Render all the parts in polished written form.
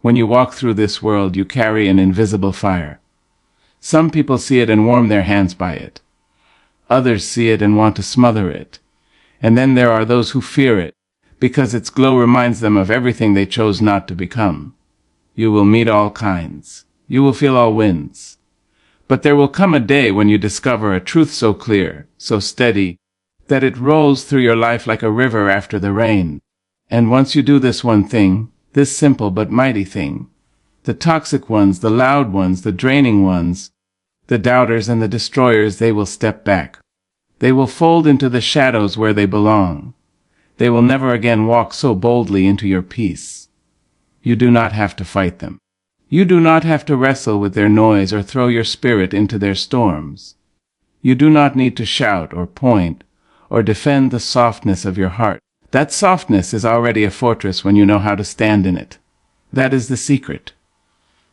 When you walk through this world, you carry an invisible fire. Some people see it and warm their hands by it. Others see it and want to smother it. And then there are those who fear it, because its glow reminds them of everything they chose not to become. You will meet all kinds. You will feel all winds. But there will come a day when you discover a truth so clear, so steady, that it rolls through your life like a river after the rain. And once you do this one thing, this simple but mighty thing, the toxic ones, the loud ones, the draining ones, the doubters and the destroyers, they will step back. They will fold into the shadows where they belong. They will never again walk so boldly into your peace. You do not have to fight them. You do not have to wrestle with their noise or throw your spirit into their storms. You do not need to shout or point or defend the softness of your heart. That softness is already a fortress when you know how to stand in it. That is the secret.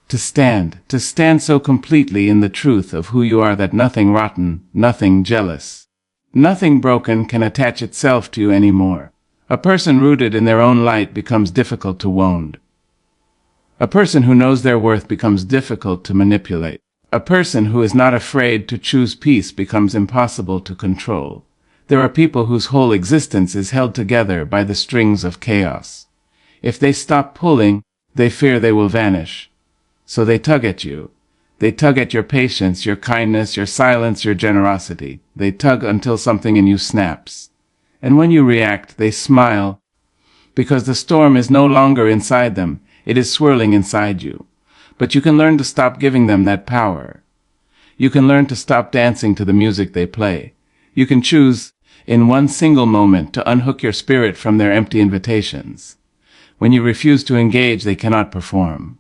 To stand so completely in the truth of who you are that nothing rotten, nothing jealous, nothing broken can attach itself to you anymore. A person rooted in their own light becomes difficult to wound. A person who knows their worth becomes difficult to manipulate. A person who is not afraid to choose peace becomes impossible to control. There are people whose whole existence is held together by the strings of chaos. If they stop pulling, they fear they will vanish. So they tug at you. They tug at your patience, your kindness, your silence, your generosity. They tug until something in you snaps. And when you react, they smile, because the storm is no longer inside them. It is swirling inside you. But you can learn to stop giving them that power. You can learn to stop dancing to the music they play. You can choose, in one single moment, to unhook your spirit from their empty invitations. When you refuse to engage, they cannot perform.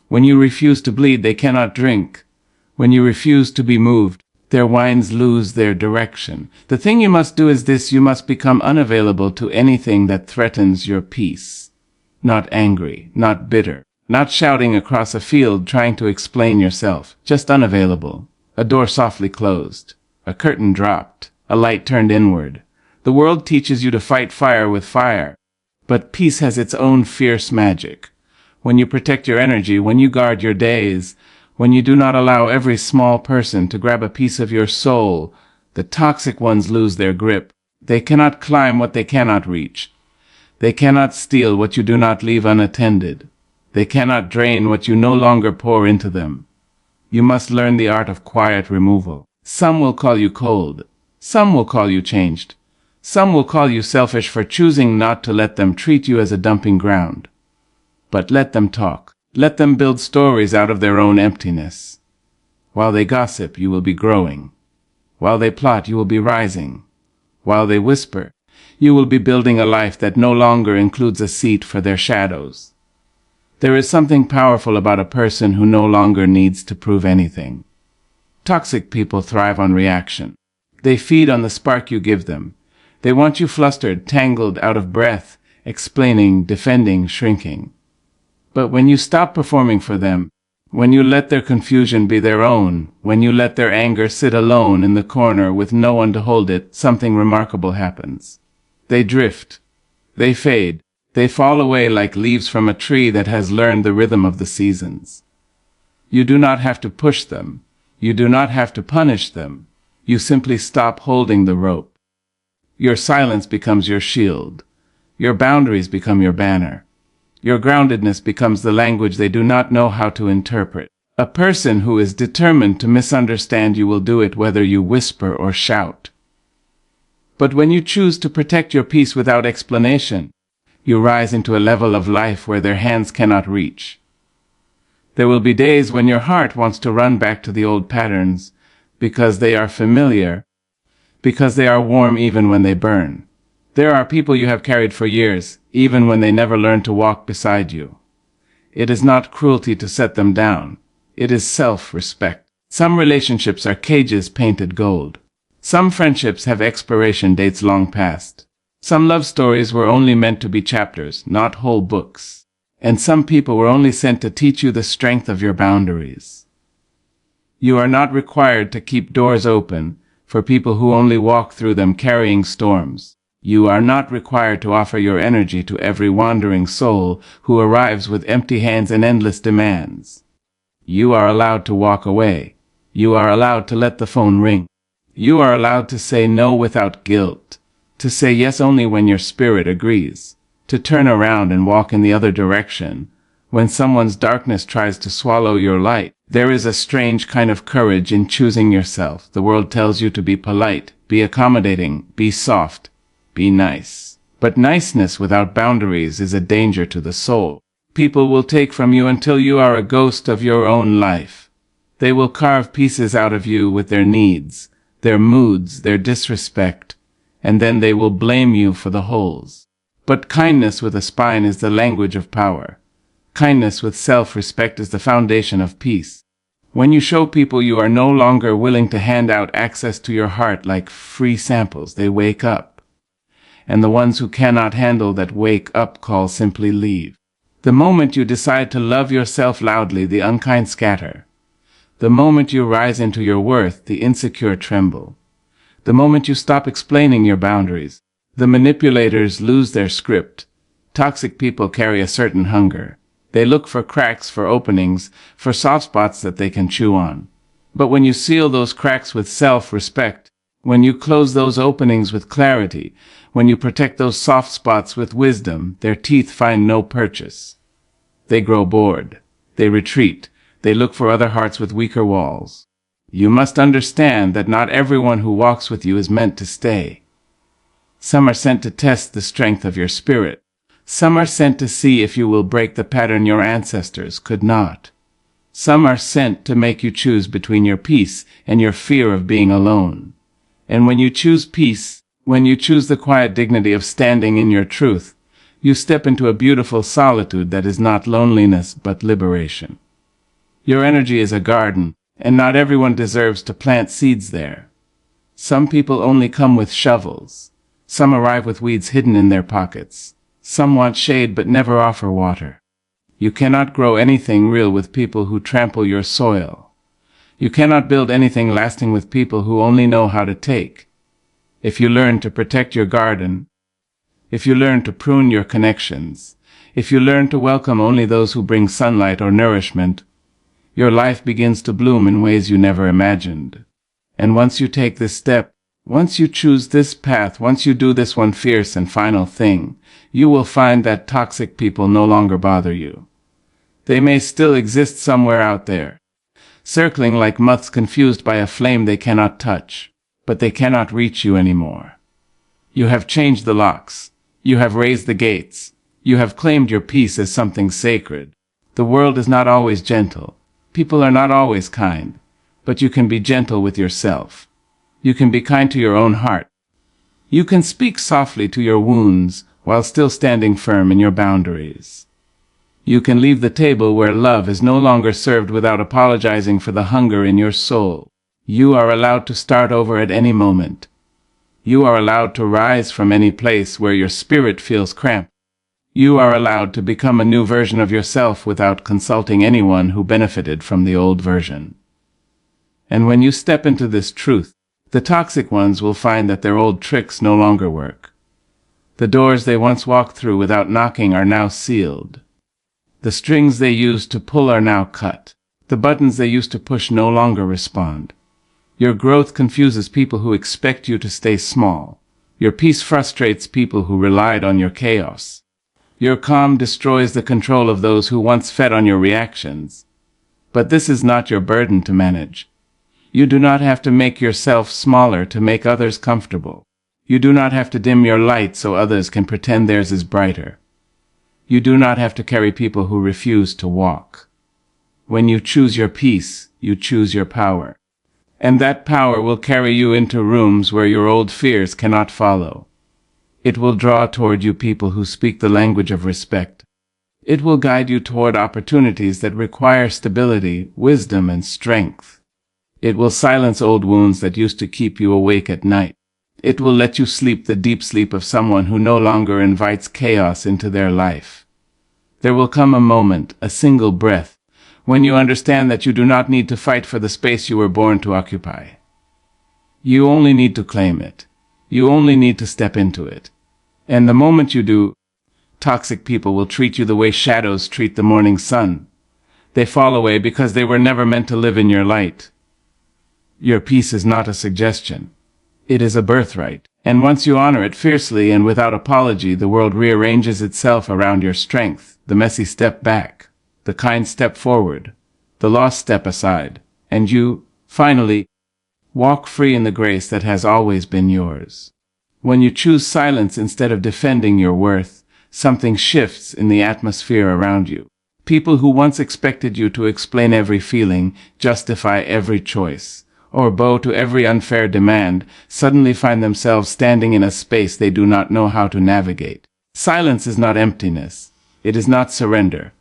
When you refuse to bleed, they cannot drink. When you refuse to be moved, their wines lose their direction. The thing you must do is this: you must become unavailable to anything that threatens your peace. Not angry, not bitter, not shouting across a field trying to explain yourself, just unavailable. A door softly closed, a curtain dropped, a light turned inward. The world teaches you to fight fire with fire, but peace has its own fierce magic. When you protect your energy, when you guard your days, when you do not allow every small person to grab a piece of your soul, the toxic ones lose their grip. They cannot climb what they cannot reach. They cannot steal what you do not leave unattended. They cannot drain what you no longer pour into them. You must learn the art of quiet removal. Some will call you cold. Some will call you changed. Some will call you selfish for choosing not to let them treat you as a dumping ground. But let them talk. Let them build stories out of their own emptiness. While they gossip, you will be growing. While they plot, you will be rising. While they whisper, you will be building a life that no longer includes a seat for their shadows. There is something powerful about a person who no longer needs to prove anything. Toxic people thrive on reaction. They feed on the spark you give them. They want you flustered, tangled, out of breath, explaining, defending, shrinking. But when you stop performing for them, when you let their confusion be their own, when you let their anger sit alone in the corner with no one to hold it, something remarkable happens. They drift. They fade. They fall away like leaves from a tree that has learned the rhythm of the seasons. You do not have to push them. You do not have to punish them. You simply stop holding the rope. Your silence becomes your shield. Your boundaries become your banner. Your groundedness becomes the language they do not know how to interpret. A person who is determined to misunderstand you will do it whether you whisper or shout. But when you choose to protect your peace without explanation, you rise into a level of life where their hands cannot reach. There will be days when your heart wants to run back to the old patterns because they are familiar, because they are warm even when they burn. There are people you have carried for years, even when they never learned to walk beside you. It is not cruelty to set them down. It is self-respect. Some relationships are cages painted gold. Some friendships have expiration dates long past. Some love stories were only meant to be chapters, not whole books. And some people were only sent to teach you the strength of your boundaries. You are not required to keep doors open for people who only walk through them carrying storms. You are not required to offer your energy to every wandering soul who arrives with empty hands and endless demands. You are allowed to walk away. You are allowed to let the phone ring. You are allowed to say no without guilt, to say yes only when your spirit agrees, to turn around and walk in the other direction. When someone's darkness tries to swallow your light, there is a strange kind of courage in choosing yourself. The world tells you to be polite, be accommodating, be soft, be nice. But niceness without boundaries is a danger to the soul. People will take from you until you are a ghost of your own life. They will carve pieces out of you with their needs, their moods, their disrespect, and then they will blame you for the holes. But kindness with a spine is the language of power. Kindness with self-respect is the foundation of peace. When you show people you are no longer willing to hand out access to your heart like free samples, they wake up. And the ones who cannot handle that wake up call simply leave. The moment you decide to love yourself loudly, the unkind scatter. The moment you rise into your worth, the insecure tremble. The moment you stop explaining your boundaries, the manipulators lose their script. Toxic people carry a certain hunger. They look for cracks, for openings, for soft spots that they can chew on. But when you seal those cracks with self-respect, when you close those openings with clarity, when you protect those soft spots with wisdom, their teeth find no purchase. They grow bored. They retreat. They look for other hearts with weaker walls. You must understand that not everyone who walks with you is meant to stay. Some are sent to test the strength of your spirit. Some are sent to see if you will break the pattern your ancestors could not. Some are sent to make you choose between your peace and your fear of being alone. And when you choose peace, when you choose the quiet dignity of standing in your truth, you step into a beautiful solitude that is not loneliness but liberation. Your energy is a garden, and not everyone deserves to plant seeds there. Some people only come with shovels. Some arrive with weeds hidden in their pockets. Some want shade but never offer water. You cannot grow anything real with people who trample your soil. You cannot build anything lasting with people who only know how to take. If you learn to protect your garden, if you learn to prune your connections, if you learn to welcome only those who bring sunlight or nourishment, your life begins to bloom in ways you never imagined. And once you take this step, once you choose this path, once you do this one fierce and final thing, you will find that toxic people no longer bother you. They may still exist somewhere out there, circling like moths confused by a flame they cannot touch, but they cannot reach you anymore. You have changed the locks. You have raised the gates. You have claimed your peace as something sacred. The world is not always gentle. People are not always kind, but you can be gentle with yourself. You can be kind to your own heart. You can speak softly to your wounds while still standing firm in your boundaries. You can leave the table where love is no longer served without apologizing for the hunger in your soul. You are allowed to start over at any moment. You are allowed to rise from any place where your spirit feels cramped. You are allowed to become a new version of yourself without consulting anyone who benefited from the old version. And when you step into this truth, the toxic ones will find that their old tricks no longer work. The doors they once walked through without knocking are now sealed. The strings they used to pull are now cut. The buttons they used to push no longer respond. Your growth confuses people who expect you to stay small. Your peace frustrates people who relied on your chaos. Your calm destroys the control of those who once fed on your reactions. But this is not your burden to manage. You do not have to make yourself smaller to make others comfortable. You do not have to dim your light so others can pretend theirs is brighter. You do not have to carry people who refuse to walk. When you choose your peace, you choose your power. And that power will carry you into rooms where your old fears cannot follow. It will draw toward you people who speak the language of respect. It will guide you toward opportunities that require stability, wisdom, and strength. It will silence old wounds that used to keep you awake at night. It will let you sleep the deep sleep of someone who no longer invites chaos into their life. There will come a moment, a single breath, when you understand that you do not need to fight for the space you were born to occupy. You only need to claim it. You only need to step into it. And the moment you do, toxic people will treat you the way shadows treat the morning sun. They fall away because they were never meant to live in your light. Your peace is not a suggestion. It is a birthright. And once you honor it fiercely and without apology, the world rearranges itself around your strength. The messy step back, the kind step forward, the lost step aside, and you, finally, walk free in the grace that has always been yours. When you choose silence instead of defending your worth, something shifts in the atmosphere around you. People who once expected you to explain every feeling, justify every choice, or bow to every unfair demand, suddenly find themselves standing in a space they do not know how to navigate. Silence is not emptiness. It is not surrender.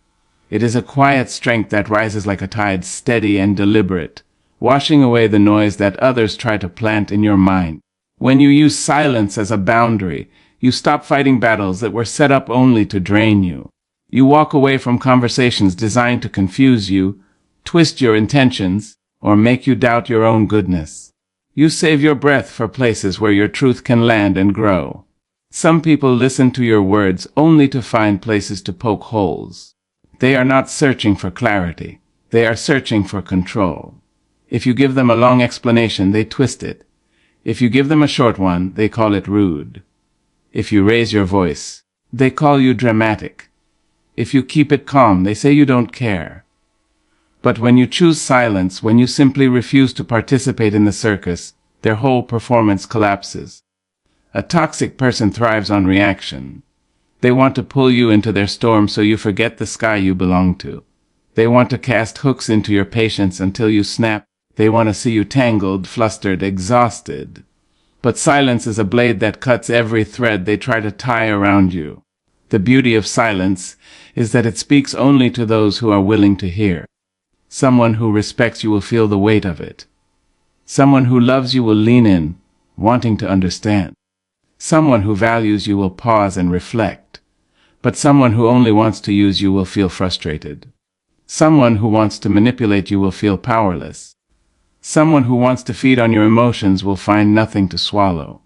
It is a quiet strength that rises like a tide, steady and deliberate, washing away the noise that others try to plant in your mind. When you use silence as a boundary, you stop fighting battles that were set up only to drain you. You walk away from conversations designed to confuse you, twist your intentions, or make you doubt your own goodness. You save your breath for places where your truth can land and grow. Some people listen to your words only to find places to poke holes. They are not searching for clarity. They are searching for control. If you give them a long explanation, they twist it. If you give them a short one, they call it rude. If you raise your voice, they call you dramatic. If you keep it calm, they say you don't care. But when you choose silence, when you simply refuse to participate in the circus, their whole performance collapses. A toxic person thrives on reaction. They want to pull you into their storm so you forget the sky you belong to. They want to cast hooks into your patience until you snap. They want to see you tangled, flustered, exhausted. But silence is a blade that cuts every thread they try to tie around you. The beauty of silence is that it speaks only to those who are willing to hear. Someone who respects you will feel the weight of it. Someone who loves you will lean in, wanting to understand. Someone who values you will pause and reflect. But someone who only wants to use you will feel frustrated. Someone who wants to manipulate you will feel powerless. Someone who wants to feed on your emotions will find nothing to swallow.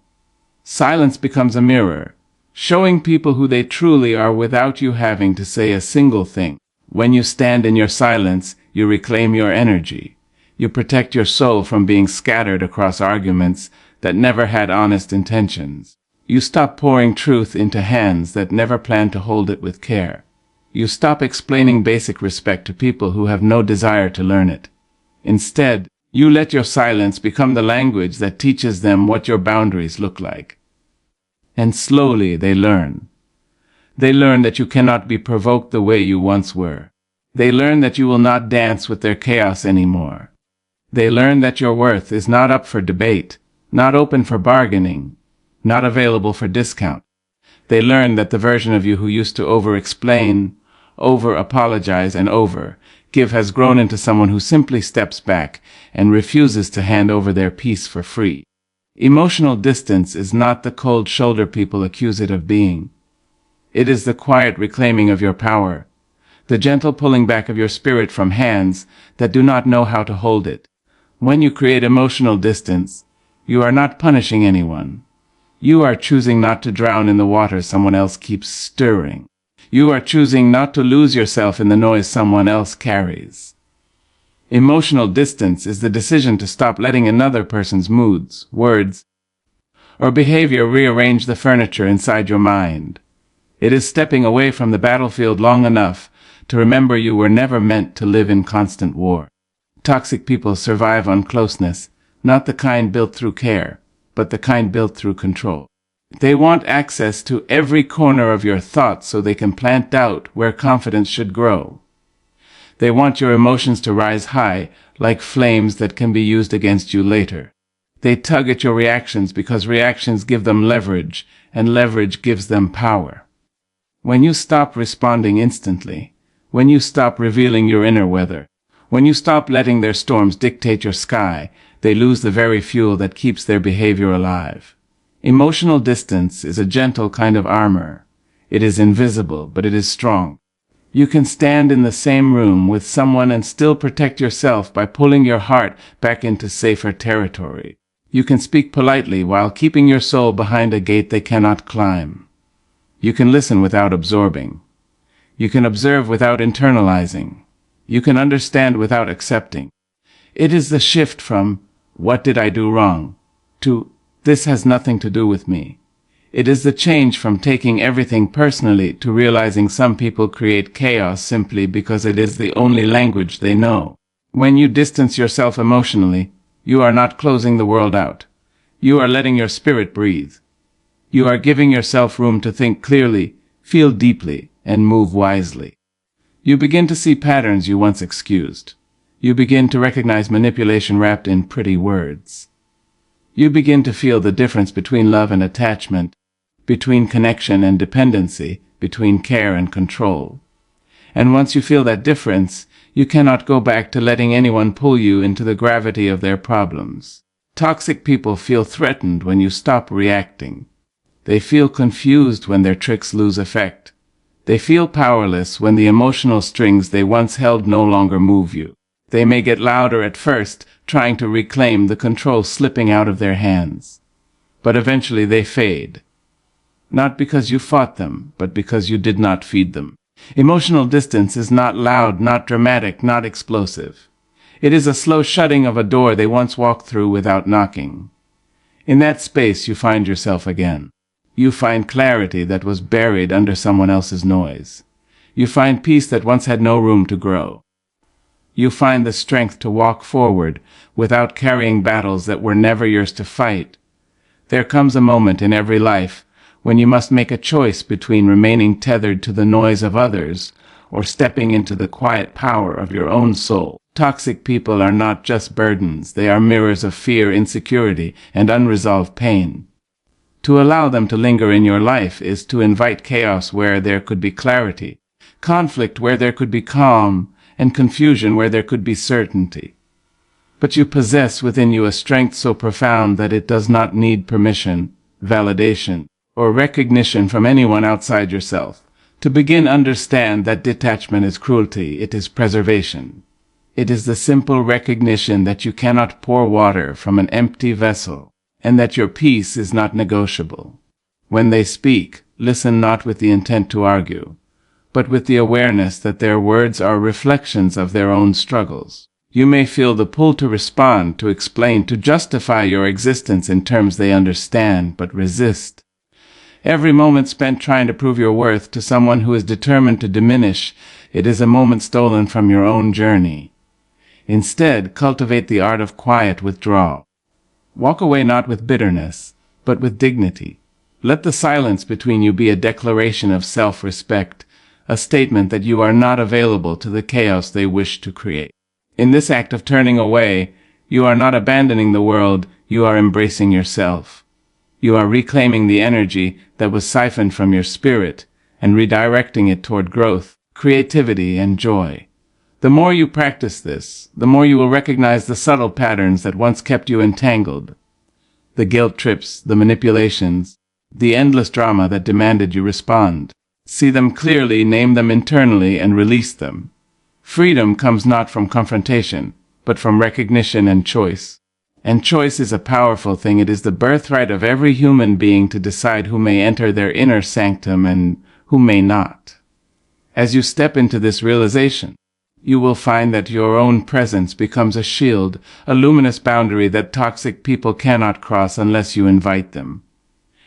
Silence becomes a mirror, showing people who they truly are without you having to say a single thing. When you stand in your silence, you reclaim your energy. You protect your soul from being scattered across arguments that never had honest intentions. You stop pouring truth into hands that never planned to hold it with care. You stop explaining basic respect to people who have no desire to learn it. Instead, you let your silence become the language that teaches them what your boundaries look like. And slowly they learn. They learn that you cannot be provoked the way you once were. They learn that you will not dance with their chaos anymore. They learn that your worth is not up for debate, not open for bargaining, not available for discount. They learn that the version of you who used to over-explain, over-apologize, and over-give has grown into someone who simply steps back and refuses to hand over their peace for free. Emotional distance is not the cold shoulder people accuse it of being. It is the quiet reclaiming of your power, the gentle pulling back of your spirit from hands that do not know how to hold it. When you create emotional distance, you are not punishing anyone. You are choosing not to drown in the water someone else keeps stirring. You are choosing not to lose yourself in the noise someone else carries. Emotional distance is the decision to stop letting another person's moods, words, or behavior rearrange the furniture inside your mind. It is stepping away from the battlefield long enough to remember you were never meant to live in constant war. Toxic people survive on closeness, not the kind built through care, but the kind built through control. They want access to every corner of your thoughts so they can plant doubt where confidence should grow. They want your emotions to rise high, like flames that can be used against you later. They tug at your reactions because reactions give them leverage, and leverage gives them power. When you stop responding instantly, when you stop revealing your inner weather, when you stop letting their storms dictate your sky, they lose the very fuel that keeps their behavior alive. Emotional distance is a gentle kind of armor. It is invisible, but it is strong. You can stand in the same room with someone and still protect yourself by pulling your heart back into safer territory. You can speak politely while keeping your soul behind a gate they cannot climb. You can listen without absorbing. You can observe without internalizing. You can understand without accepting. It is the shift from, "What did I do wrong?" to, "This has nothing to do with me." It is the change from taking everything personally to realizing some people create chaos simply because it is the only language they know. When you distance yourself emotionally, you are not closing the world out. You are letting your spirit breathe. You are giving yourself room to think clearly, feel deeply, and move wisely. You begin to see patterns you once excused. You begin to recognize manipulation wrapped in pretty words. You begin to feel the difference between love and attachment, between connection and dependency, between care and control. And once you feel that difference, you cannot go back to letting anyone pull you into the gravity of their problems. Toxic people feel threatened when you stop reacting. They feel confused when their tricks lose effect. They feel powerless when the emotional strings they once held no longer move you. They may get louder at first, trying to reclaim the control slipping out of their hands. But eventually they fade. Not because you fought them, but because you did not feed them. Emotional distance is not loud, not dramatic, not explosive. It is a slow shutting of a door they once walked through without knocking. In that space you find yourself again. You find clarity that was buried under someone else's noise. You find peace that once had no room to grow. You find the strength to walk forward without carrying battles that were never yours to fight. There comes a moment in every life when you must make a choice between remaining tethered to the noise of others or stepping into the quiet power of your own soul. Toxic people are not just burdens, they are mirrors of fear, insecurity, and unresolved pain. To allow them to linger in your life is to invite chaos where there could be clarity, conflict where there could be calm, and confusion where there could be certainty. But you possess within you a strength so profound that it does not need permission, validation, or recognition from anyone outside yourself. To begin, understand that detachment is cruelty, it is preservation. It is the simple recognition that you cannot pour water from an empty vessel, and that your peace is not negotiable. When they speak, listen not with the intent to argue, but with the awareness that their words are reflections of their own struggles. You may feel the pull to respond, to explain, to justify your existence in terms they understand, but resist. Every moment spent trying to prove your worth to someone who is determined to diminish, it is a moment stolen from your own journey. Instead, cultivate the art of quiet withdrawal. Walk away not with bitterness, but with dignity. Let the silence between you be a declaration of self-respect, a statement that you are not available to the chaos they wish to create. In this act of turning away, you are not abandoning the world, you are embracing yourself. You are reclaiming the energy that was siphoned from your spirit and redirecting it toward growth, creativity, and joy. The more you practice this, the more you will recognize the subtle patterns that once kept you entangled. The guilt trips, the manipulations, the endless drama that demanded you respond. See them clearly, name them internally, and release them. Freedom comes not from confrontation, but from recognition and choice. And choice is a powerful thing. It is the birthright of every human being to decide who may enter their inner sanctum and who may not. As you step into this realization, you will find that your own presence becomes a shield, a luminous boundary that toxic people cannot cross unless you invite them.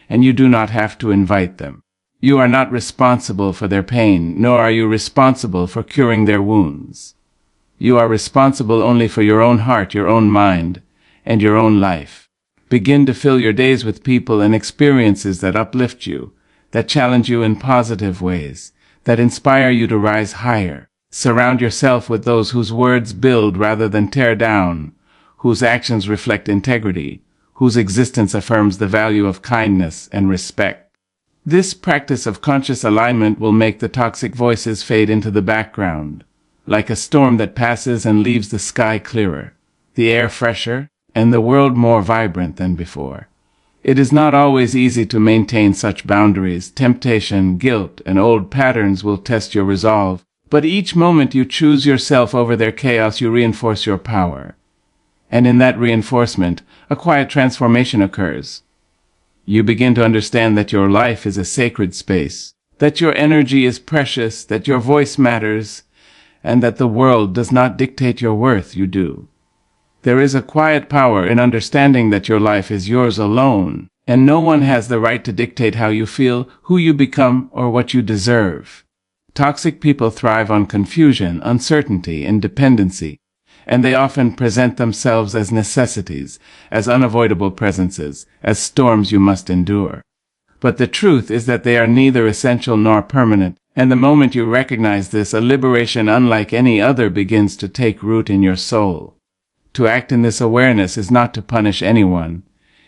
And you do not have to invite them. You are not responsible for their pain, nor are you responsible for curing their wounds. You are responsible only for your own heart, your own mind, and your own life. Begin to fill your days with people and experiences that uplift you, that challenge you in positive ways, that inspire you to rise higher. Surround yourself with those whose words build rather than tear down, whose actions reflect integrity, whose existence affirms the value of kindness and respect. This practice of conscious alignment will make the toxic voices fade into the background, like a storm that passes and leaves the sky clearer, the air fresher, and the world more vibrant than before. It is not always easy to maintain such boundaries. Temptation, guilt, and old patterns will test your resolve, but each moment you choose yourself over their chaos, you reinforce your power. And in that reinforcement, a quiet transformation occurs. You begin to understand that your life is a sacred space, that your energy is precious, that your voice matters, and that the world does not dictate your worth, you do. There is a quiet power in understanding that your life is yours alone, and no one has the right to dictate how you feel, who you become, or what you deserve. Toxic people thrive on confusion, uncertainty, and dependency, and they often present themselves as necessities, as unavoidable presences, as storms you must endure. But the truth is that they are neither essential nor permanent, and the moment you recognize this, a liberation unlike any other begins to take root in your soul. To act in this awareness is not to punish anyone.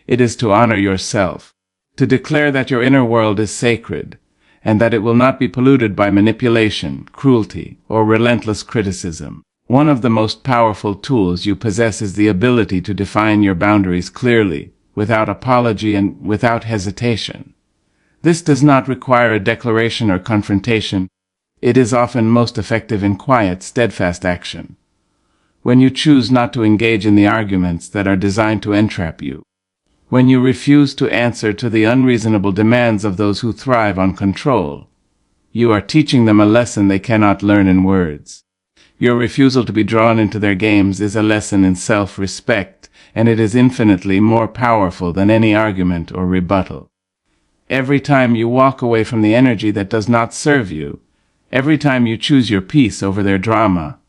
It is to honor yourself, to declare that your inner world is sacred, and that it will not be polluted by manipulation, cruelty, or relentless criticism. One of the most powerful tools you possess is the ability to define your boundaries clearly, without apology and without hesitation. This does not require a declaration or confrontation. It is often most effective in quiet, steadfast action. When you choose not to engage in the arguments that are designed to entrap you. When you refuse to answer to the unreasonable demands of those who thrive on control. You are teaching them a lesson they cannot learn in words. Your refusal to be drawn into their games is a lesson in self-respect, and it is infinitely more powerful than any argument or rebuttal. Every time you walk away from the energy that does not serve you, every time you choose your peace over their drama,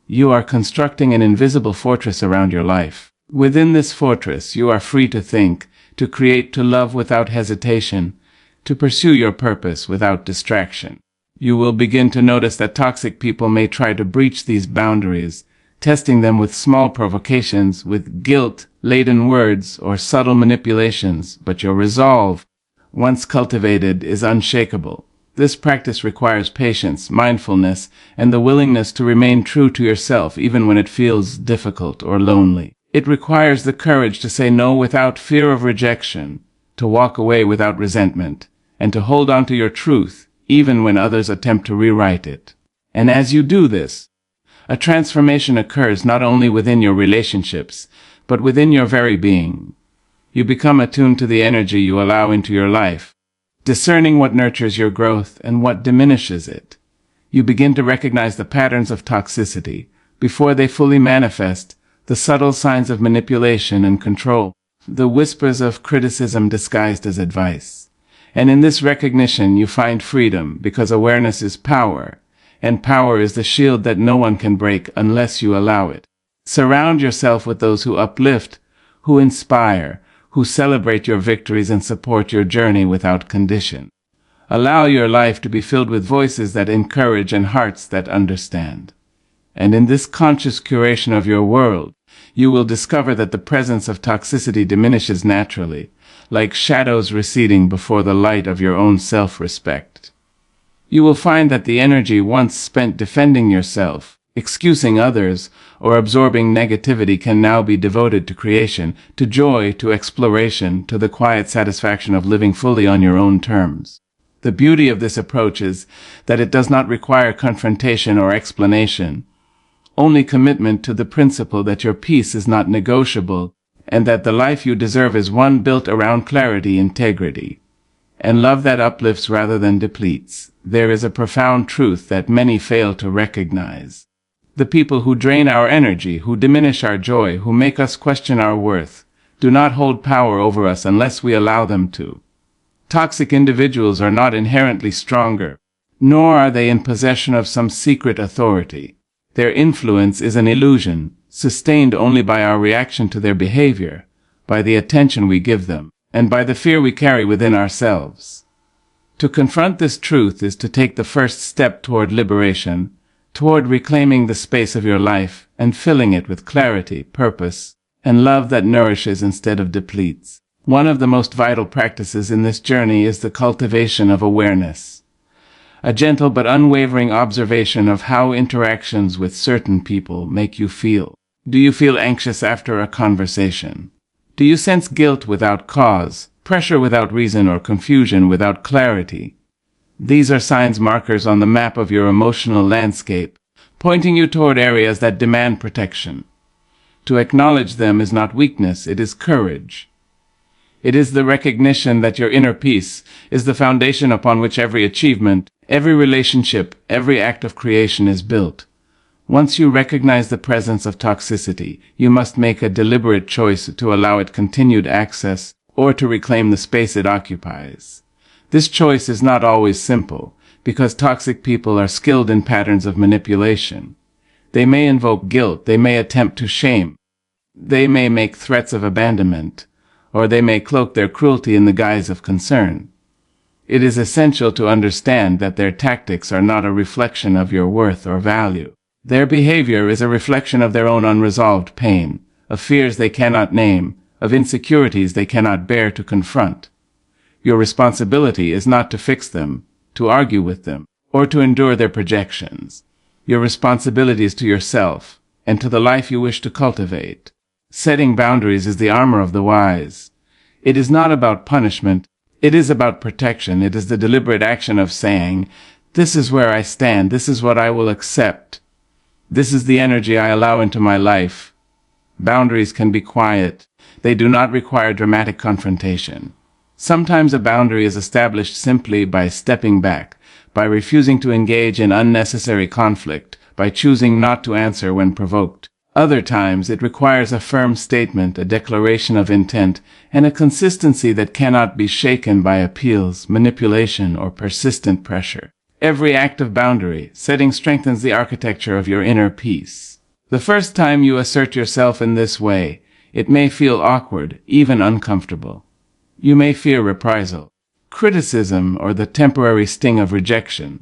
you are constructing an invisible fortress around your life. Within this fortress, you are free to think, to create, to love without hesitation, to pursue your purpose without distraction. You will begin to notice that toxic people may try to breach these boundaries, testing them with small provocations, with guilt-laden words, or subtle manipulations, but your resolve, once cultivated, is unshakable. This practice requires patience, mindfulness, and the willingness to remain true to yourself even when it feels difficult or lonely. It requires the courage to say no without fear of rejection, to walk away without resentment, and to hold on to your truth even when others attempt to rewrite it. And as you do this, a transformation occurs not only within your relationships, but within your very being. You become attuned to the energy you allow into your life, discerning what nurtures your growth and what diminishes it. You begin to recognize the patterns of toxicity before they fully manifest, the subtle signs of manipulation and control, the whispers of criticism disguised as advice. And in this recognition you find freedom, because awareness is power, and power is the shield that no one can break unless you allow it. Surround yourself with those who uplift, who inspire, who celebrate your victories and support your journey without condition. Allow your life to be filled with voices that encourage and hearts that understand. And in this conscious curation of your world, you will discover that the presence of toxicity diminishes naturally, like shadows receding before the light of your own self-respect. You will find that the energy once spent defending yourself, excusing others, or absorbing negativity can now be devoted to creation, to joy, to exploration, to the quiet satisfaction of living fully on your own terms. The beauty of this approach is that it does not require confrontation or explanation, only commitment to the principle that your peace is not negotiable, and that the life you deserve is one built around clarity, integrity, and love that uplifts rather than depletes. There is a profound truth that many fail to recognize. The people who drain our energy, who diminish our joy, who make us question our worth, do not hold power over us unless we allow them to. Toxic individuals are not inherently stronger, nor are they in possession of some secret authority. Their influence is an illusion, sustained only by our reaction to their behavior, by the attention we give them, and by the fear we carry within ourselves. To confront this truth is to take the first step toward liberation, toward reclaiming the space of your life and filling it with clarity, purpose, and love that nourishes instead of depletes. One of the most vital practices in this journey is the cultivation of awareness, a gentle but unwavering observation of how interactions with certain people make you feel. Do you feel anxious after a conversation? Do you sense guilt without cause, pressure without reason, or confusion without clarity? These are signs markers on the map of your emotional landscape, pointing you toward areas that demand protection. To acknowledge them is not weakness, it is courage. It is the recognition that your inner peace is the foundation upon which every achievement, every relationship, every act of creation is built. Once you recognize the presence of toxicity, you must make a deliberate choice to allow it continued access or to reclaim the space it occupies. This choice is not always simple, because toxic people are skilled in patterns of manipulation. They may invoke guilt, they may attempt to shame, they may make threats of abandonment, or they may cloak their cruelty in the guise of concern. It is essential to understand that their tactics are not a reflection of your worth or value. Their behavior is a reflection of their own unresolved pain, of fears they cannot name, of insecurities they cannot bear to confront. Your responsibility is not to fix them, to argue with them, or to endure their projections. Your responsibility is to yourself and to the life you wish to cultivate. Setting boundaries is the armor of the wise. It is not about punishment. It is about protection. It is the deliberate action of saying, "This is where I stand. This is what I will accept. This is the energy I allow into my life." Boundaries can be quiet. They do not require dramatic confrontation. Sometimes a boundary is established simply by stepping back, by refusing to engage in unnecessary conflict, by choosing not to answer when provoked. Other times it requires a firm statement, a declaration of intent, and a consistency that cannot be shaken by appeals, manipulation, or persistent pressure. Every act of boundary setting strengthens the architecture of your inner peace. The first time you assert yourself in this way, it may feel awkward, even uncomfortable. You may fear reprisal, criticism, or the temporary sting of rejection.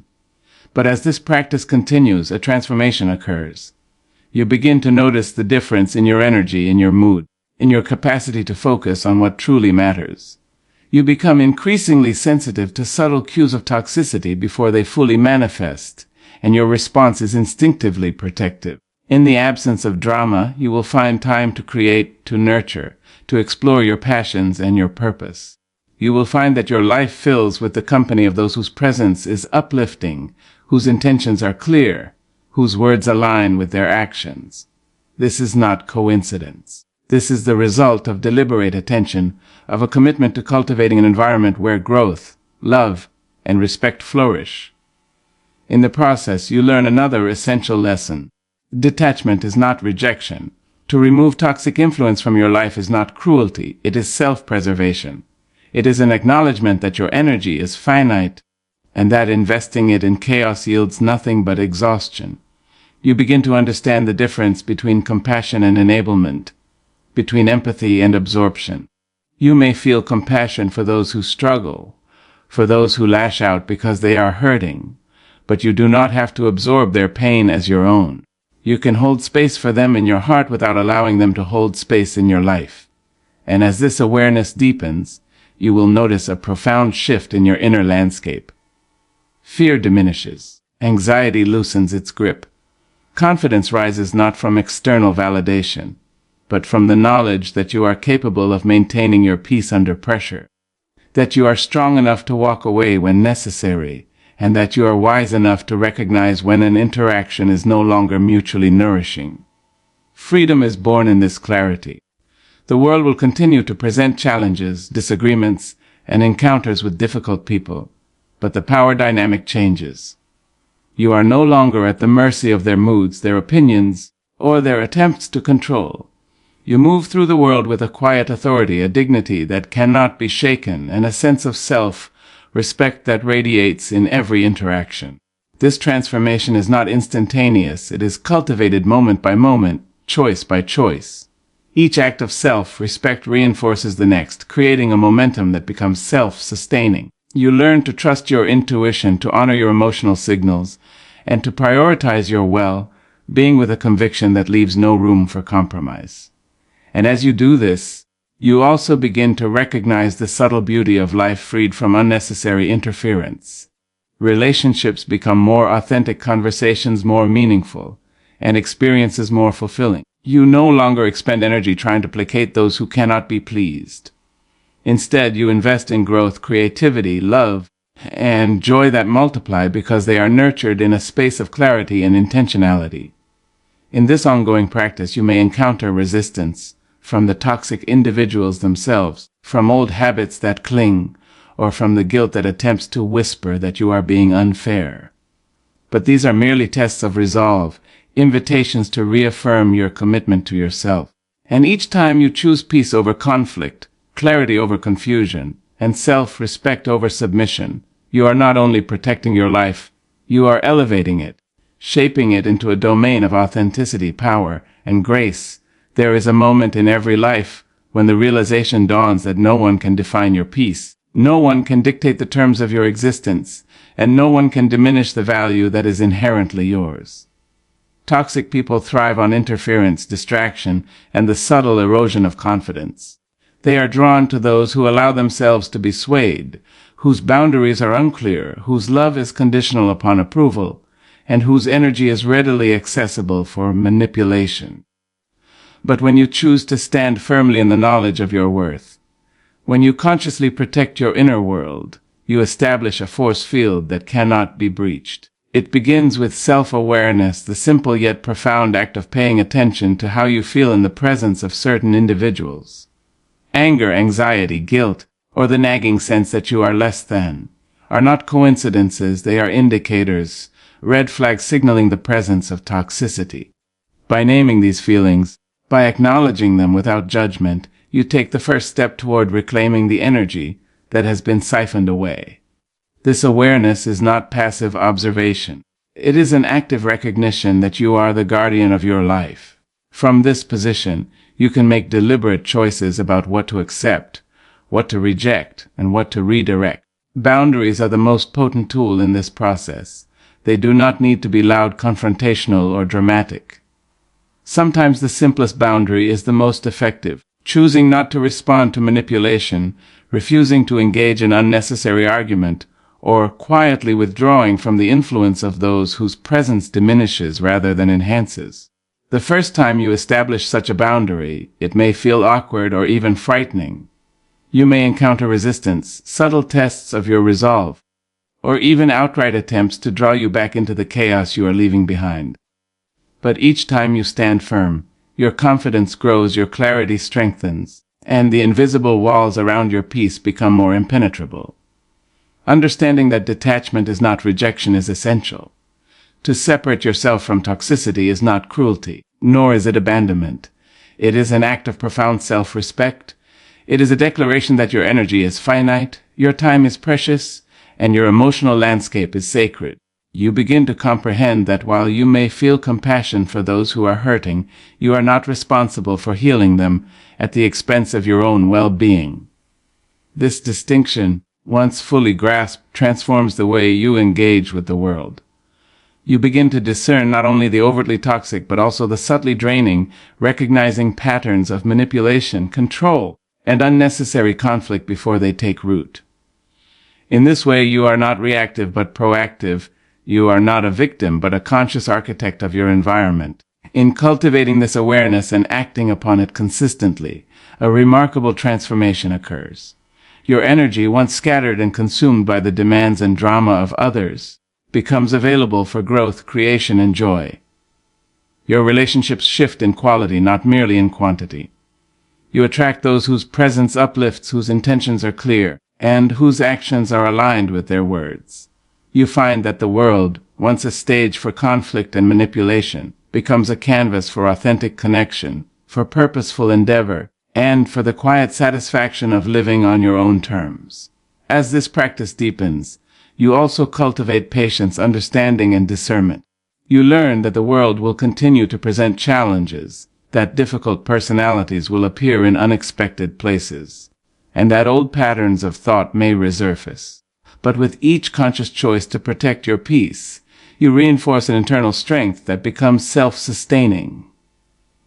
But as this practice continues, a transformation occurs. You begin to notice the difference in your energy, in your mood, in your capacity to focus on what truly matters. You become increasingly sensitive to subtle cues of toxicity before they fully manifest, and your response is instinctively protective. In the absence of drama, you will find time to create, to nurture, to explore your passions and your purpose. You will find that your life fills with the company of those whose presence is uplifting, whose intentions are clear, whose words align with their actions. This is not coincidence. This is the result of deliberate attention, of a commitment to cultivating an environment where growth, love, and respect flourish. In the process, you learn another essential lesson. Detachment is not rejection. To remove toxic influence from your life is not cruelty, it is self-preservation. It is an acknowledgement that your energy is finite, and that investing it in chaos yields nothing but exhaustion. You begin to understand the difference between compassion and enablement, between empathy and absorption. You may feel compassion for those who struggle, for those who lash out because they are hurting, but you do not have to absorb their pain as your own. You can hold space for them in your heart without allowing them to hold space in your life. And as this awareness deepens, you will notice a profound shift in your inner landscape. Fear diminishes. Anxiety loosens its grip. Confidence rises not from external validation, but from the knowledge that you are capable of maintaining your peace under pressure, that you are strong enough to walk away when necessary, and that you are wise enough to recognize when an interaction is no longer mutually nourishing. Freedom is born in this clarity. The world will continue to present challenges, disagreements, and encounters with difficult people, but the power dynamic changes. You are no longer at the mercy of their moods, their opinions, or their attempts to control. You move through the world with a quiet authority, a dignity that cannot be shaken, and a sense of self-respect that radiates in every interaction. This transformation is not instantaneous. It is cultivated moment by moment, choice by choice. Each act of self-respect reinforces the next, creating a momentum that becomes self-sustaining. You learn to trust your intuition, to honor your emotional signals, and to prioritize your well-being with a conviction that leaves no room for compromise. And as you do this, you also begin to recognize the subtle beauty of life freed from unnecessary interference. Relationships become more authentic, conversations more meaningful, and experiences more fulfilling. You no longer expend energy trying to placate those who cannot be pleased. Instead, you invest in growth, creativity, love, and joy that multiply because they are nurtured in a space of clarity and intentionality. In this ongoing practice, you may encounter resistance, from the toxic individuals themselves, from old habits that cling, or from the guilt that attempts to whisper that you are being unfair. But these are merely tests of resolve, invitations to reaffirm your commitment to yourself. And each time you choose peace over conflict, clarity over confusion, and self-respect over submission, you are not only protecting your life, you are elevating it, shaping it into a domain of authenticity, power, and grace. There is a moment in every life when the realization dawns that no one can define your peace, no one can dictate the terms of your existence, and no one can diminish the value that is inherently yours. Toxic people thrive on interference, distraction, and the subtle erosion of confidence. They are drawn to those who allow themselves to be swayed, whose boundaries are unclear, whose love is conditional upon approval, and whose energy is readily accessible for manipulation. But when you choose to stand firmly in the knowledge of your worth, when you consciously protect your inner world, you establish a force field that cannot be breached. It begins with self-awareness, the simple yet profound act of paying attention to how you feel in the presence of certain individuals. Anger, anxiety, guilt, or the nagging sense that you are less than, are not coincidences, they are indicators, red flags signaling the presence of toxicity. By naming these feelings, by acknowledging them without judgment, you take the first step toward reclaiming the energy that has been siphoned away. This awareness is not passive observation. It is an active recognition that you are the guardian of your life. From this position, you can make deliberate choices about what to accept, what to reject, and what to redirect. Boundaries are the most potent tool in this process. They do not need to be loud, confrontational, or dramatic. Sometimes the simplest boundary is the most effective. Choosing not to respond to manipulation, refusing to engage in unnecessary argument, or quietly withdrawing from the influence of those whose presence diminishes rather than enhances. The first time you establish such a boundary, it may feel awkward or even frightening. You may encounter resistance, subtle tests of your resolve, or even outright attempts to draw you back into the chaos you are leaving behind. But each time you stand firm, your confidence grows, your clarity strengthens, and the invisible walls around your peace become more impenetrable. Understanding that detachment is not rejection is essential. To separate yourself from toxicity is not cruelty, nor is it abandonment. It is an act of profound self-respect. It is a declaration that your energy is finite, your time is precious, and your emotional landscape is sacred. You begin to comprehend that while you may feel compassion for those who are hurting, you are not responsible for healing them at the expense of your own well-being. This distinction, once fully grasped, transforms the way you engage with the world. You begin to discern not only the overtly toxic but also the subtly draining, recognizing patterns of manipulation, control, and unnecessary conflict before they take root. In this way, you are not reactive but proactive. You are not a victim but a conscious architect of your environment. In cultivating this awareness and acting upon it consistently, a remarkable transformation occurs. Your energy, once scattered and consumed by the demands and drama of others, becomes available for growth, creation, and joy. Your relationships shift in quality, not merely in quantity. You attract those whose presence uplifts, whose intentions are clear, and whose actions are aligned with their words. You find that the world, once a stage for conflict and manipulation, becomes a canvas for authentic connection, for purposeful endeavor, and for the quiet satisfaction of living on your own terms. As this practice deepens, you also cultivate patience, understanding, and discernment. You learn that the world will continue to present challenges, that difficult personalities will appear in unexpected places, and that old patterns of thought may resurface. But with each conscious choice to protect your peace, you reinforce an internal strength that becomes self-sustaining.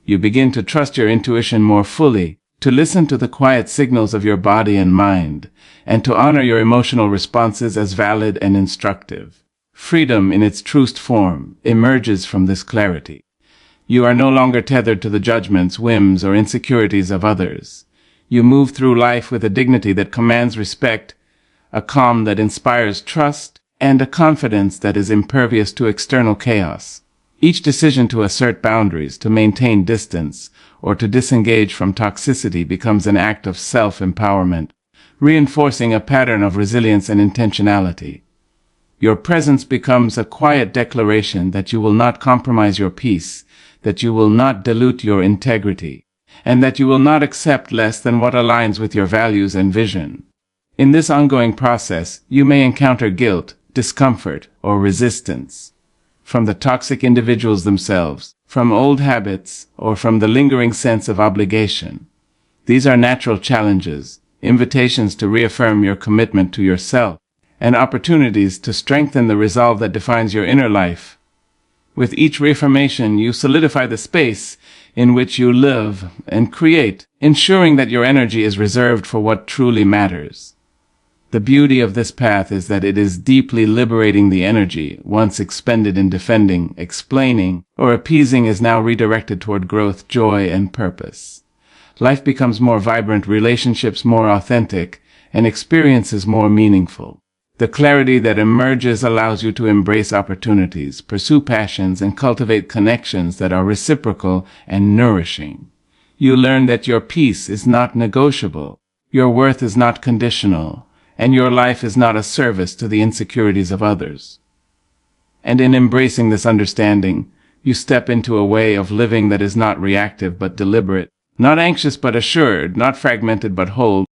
You begin to trust your intuition more fully, to listen to the quiet signals of your body and mind, and to honor your emotional responses as valid and instructive. Freedom, in its truest form, emerges from this clarity. You are no longer tethered to the judgments, whims, or insecurities of others. You move through life with a dignity that commands respect, a calm that inspires trust, and a confidence that is impervious to external chaos. Each decision to assert boundaries, to maintain distance, or to disengage from toxicity becomes an act of self-empowerment, reinforcing a pattern of resilience and intentionality. Your presence becomes a quiet declaration that you will not compromise your peace, that you will not dilute your integrity, and that you will not accept less than what aligns with your values and vision. In this ongoing process, you may encounter guilt, discomfort, or resistance. From the toxic individuals themselves, from old habits, or from the lingering sense of obligation. These are natural challenges, invitations to reaffirm your commitment to yourself, and opportunities to strengthen the resolve that defines your inner life. With each reaffirmation, you solidify the space in which you live and create, ensuring that your energy is reserved for what truly matters. The beauty of this path is that it is deeply liberating. The energy, once expended in defending, explaining, or appeasing, is now redirected toward growth, joy, and purpose. Life becomes more vibrant, relationships more authentic, and experiences more meaningful. The clarity that emerges allows you to embrace opportunities, pursue passions, and cultivate connections that are reciprocal and nourishing. You learn that your peace is not negotiable, your worth is not conditional, and your life is not a service to the insecurities of others. And in embracing this understanding, you step into a way of living that is not reactive but deliberate, not anxious but assured, not fragmented but whole.